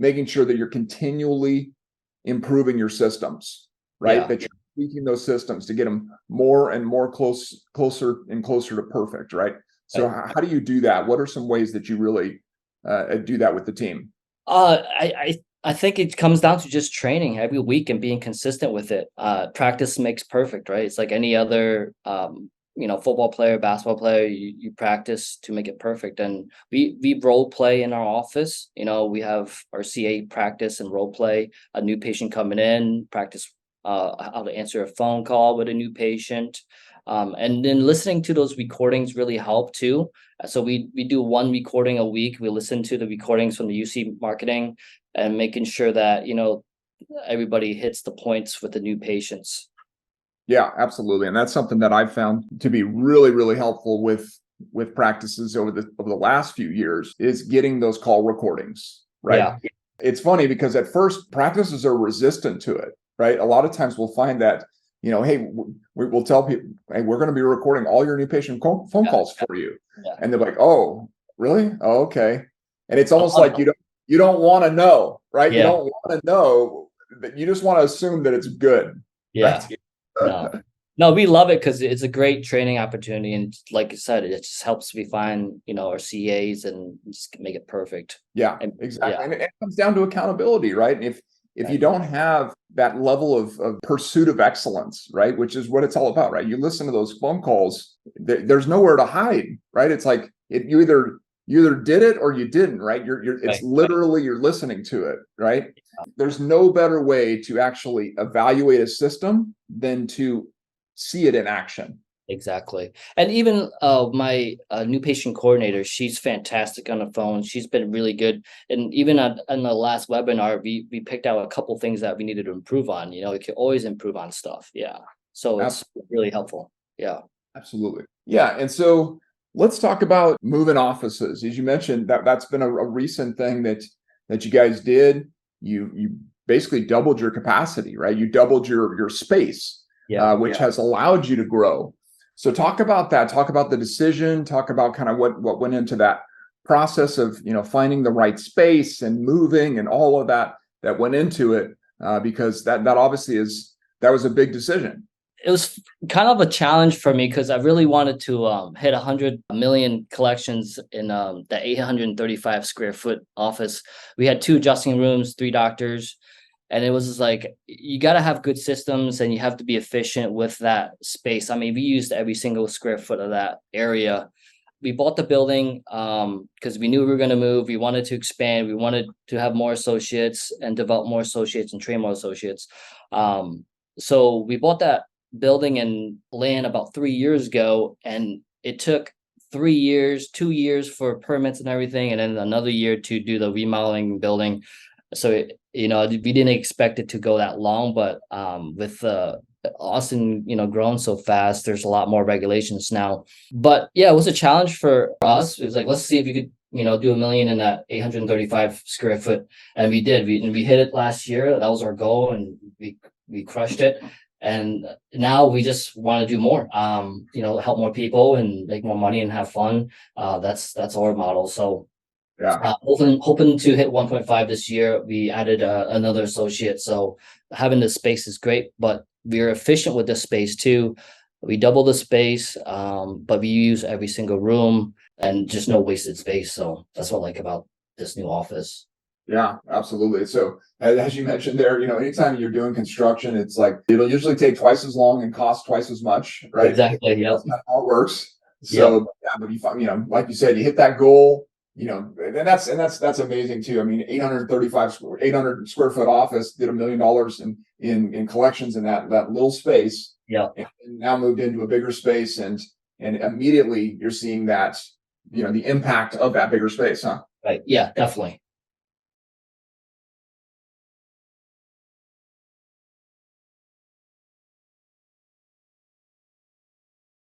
making sure that you're continually improving your systems, right? Yeah. That you're tweaking those systems to get them more and more closer and closer to perfect, right? So Right. how do you do that? What are some ways that you really do that with the team? I think it comes down to just training every week and being consistent with it. Practice makes perfect, right? It's like any other football player, basketball player, you practice to make it perfect. And we role play in our office. We have our CA practice and role play a new patient coming in, practice how to answer a phone call with a new patient. And then listening to those recordings really help too. So we do one recording a week. We listen to the recordings from the UC marketing and making sure that, everybody hits the points with the new patients. Yeah, absolutely. And that's something that I've found to be really, really helpful with practices over the last few years is getting those call recordings, right? Yeah. It's funny because at first practices are resistant to it, right? A lot of times we'll find that, hey, we'll tell people, hey, we're going to be recording all your new patient phone calls for you. Yeah. And they're like, oh, really? Oh, okay. And it's I almost love like it. you don't want to know, right? You Yeah. don't want to know, that you just want to assume that it's good, Yeah. right? No. No, we love it because it's a great training opportunity. And like you said, it just helps refine, our CAs and just make it perfect. Yeah, And exactly. yeah. And it comes down to accountability, right? And if you Right. don't have that level of pursuit of excellence, right, which is what it's all about, right? You listen to those phone calls, there's nowhere to hide, right? It's like you either did it or you didn't, right? It's Right. literally you're listening to it, right? There's no better way to actually evaluate a system than to see it in action. Exactly. And even my new patient coordinator, she's fantastic on the phone. She's been really good. And even on the last webinar, we picked out a couple things that we needed to improve on. We can always improve on stuff. Yeah. So it's really helpful. Yeah. Absolutely. Yeah. And so let's talk about moving offices. As you mentioned, that's been a recent thing that you guys did. You basically doubled your capacity, right? You doubled your space, Yeah. which has allowed you to grow. So talk about that. Talk about the decision. Talk about kind of what went into that process of finding the right space and moving and all of that went into it, because that obviously that was a big decision. It was kind of a challenge for me because I really wanted to hit 100 million collections in the 835 square foot office. We had 2 adjusting rooms, 3 doctors, and it was just like you got to have good systems and you have to be efficient with that space. I mean, we used every single square foot of that area. We bought the building because we knew we were going to move. We wanted to expand. We wanted to have more associates and develop more associates and train more associates. So we bought that building and land about 3 years ago, and it took 3 years, 2 years for permits and everything, and then another year to do the remodeling building. So we didn't expect it to go that long, but with Austin grown so fast, there's a lot more regulations now. But yeah, it was a challenge for us. It was like, let's see if you could do 1 million in that 835 square foot, and we did. We hit it last year. That was our goal, and we crushed it. And now we just want to do more, help more people and make more money and have fun. That's our model. So Yeah. hoping to hit 1.5 this year. We added another associate. So having the space is great, but we're efficient with the space too. We double the space, but we use every single room and just no wasted space. So that's what I like about this new office. Yeah, absolutely. So as you mentioned there, anytime you're doing construction, it's like it'll usually take twice as long and cost twice as much, right? Exactly. Yep. That's not how it works. Yep. So yeah, but you find, like you said, you hit that goal, and that's amazing too. I mean, 800 square foot office did $1 million in collections in that little space. Yeah. And now moved into a bigger space, and immediately you're seeing that, the impact of that bigger space, huh? Right. Yeah, definitely.